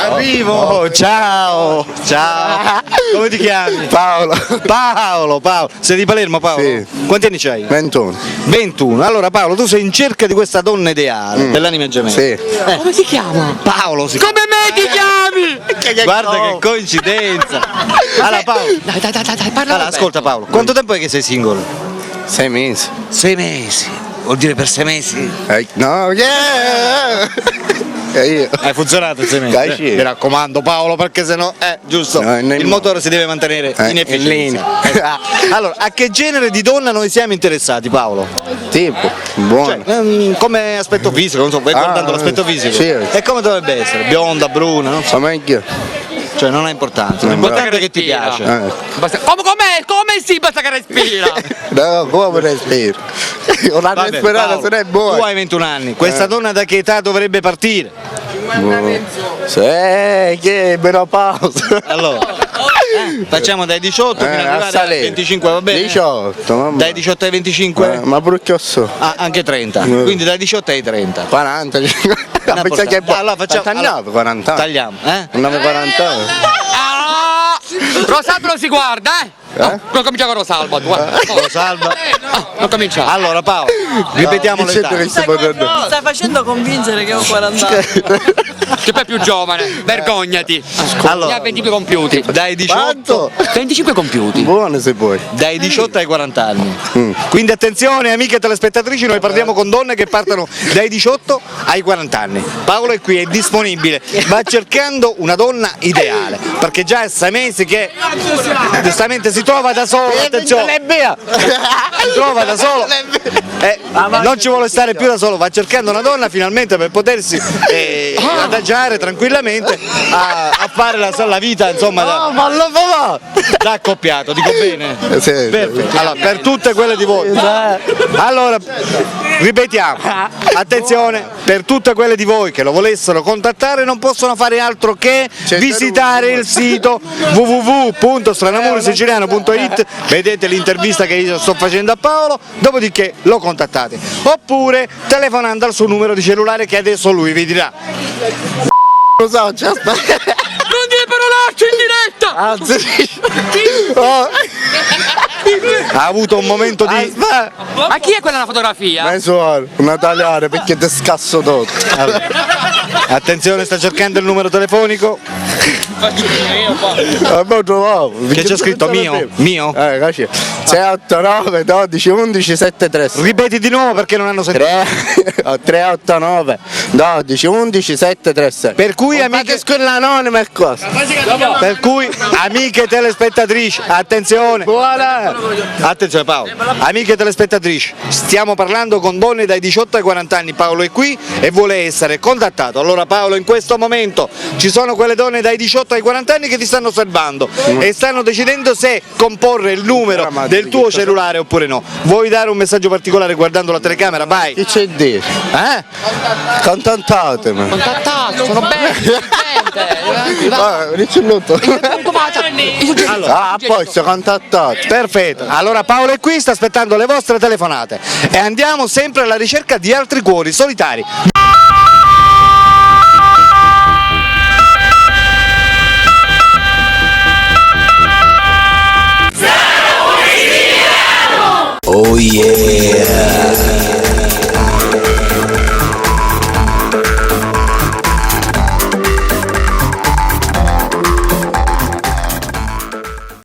Arrivo, ciao, ciao. Come ti chiami? Paolo. Paolo. Sei di Palermo, Paolo? Sì. Quanti anni c'hai? 21. 21. Allora Paolo, tu sei in cerca di questa donna ideale, dell'anima gemella. Sì. Come si chiama? Paolo si Come me ti chiami? Guarda che coincidenza. Allora Paolo, Dai, parla. allora, ascolta Paolo, quanto tempo è che sei single? 6 mesi. 6 mesi. Vuol dire per 6 mesi? No, yeah! E io. Hai funzionato 6 mesi? Dai, sì. Mi raccomando Paolo, perché sennò giusto, No, il motore si deve mantenere in efficienza. Allora, a che genere di donna noi siamo interessati, Paolo? Tipo, buono. Come aspetto fisico, non so, vai guardando l'aspetto fisico. sì. E come dovrebbe essere? Bionda, bruna, no? Fa meglio. Cioè non ha importanza, l'importante è che ti piace. Come si basta che respira? No, come respiro? Una Vabbè, respirata Paolo, se ne è tu buona. hai 21 anni, questa donna da che età dovrebbe partire? Sì, che menopausa. Allora, facciamo dai 18 fino ad a arrivare ai salire. 25, va bene? 18, mamma. Dai 18 ai 25? Ma pure che so? Ah, anche 30, quindi dai 18 ai 30. 40, 50. Pensa che è buono. Allora facciamo Tagliamo 40 anni. Tagliamo, Non avevo 40 anni. Rosalba non si guarda, non comincia con Rosalba, tu. Lo salva. Non comincia. Allora Paolo, ripetiamo Che l'età. c'è che Mi stai facendo convincere che ho 40 anni. Che poi è più giovane, vergognati. Allora, Ne ha 25 compiuti. dai 18, Quanto? 25 compiuti. Buono se puoi. dai 18 ai 40 anni. Quindi attenzione amiche telespettatrici, noi parliamo con donne che partono dai 18 ai 40 anni. Paolo è qui, è disponibile, va cercando una donna ideale, perché già è 6 mesi che giustamente si trova da solo, attenzione, si trova da solo, non ci vuole stare più da solo, va cercando una donna finalmente per potersi adagiare tranquillamente a fare la vita insomma da accoppiato, dico bene? Sì. Perfetto. Allora, per tutte quelle di voi. Allora, ripetiamo, attenzione, per tutte quelle di voi che lo volessero contattare non possono fare altro che visitare il sito www.stranamurosiciliano.it, vedete l'intervista che io sto facendo a Paolo, dopodiché lo contattate. Oppure telefonando al suo numero di cellulare che adesso lui vi dirà. Lo so, ci aspetta. Non dire parolacce in diretta! Ha avuto un momento di... Ma chi è quella nella fotografia? Mesuolo, un tagliare perché ti scasso tutto. Attenzione, sta cercando il numero telefonico. Abbiamo trovato. Che c'è scritto mio? Mio? Così. 689 12 11 73. Ripeti di nuovo perché non hanno sentito. 389 12 11 736. Per cui amiche, quella anonima e cosa? per cui amiche telespettatrici, attenzione. Buona. Attenzione Paolo, amiche telespettatrici, stiamo parlando con donne dai 18 ai 40 anni, Paolo è qui e vuole essere contattato. Allora Paolo, in questo momento ci sono quelle donne dai 18 ai 40 anni che ti stanno osservando e stanno decidendo se comporre il numero del tuo cellulare oppure no. Vuoi dare un messaggio particolare guardando la telecamera? Vai! Che c'è di? Contattatemi. Contattato, sono belli, Ricciolotto. Allora, Poi sto contattato. Perfetto, allora Paolo è qui, sta aspettando le vostre telefonate e andiamo sempre alla ricerca di altri cuori solitari. Oh yeah.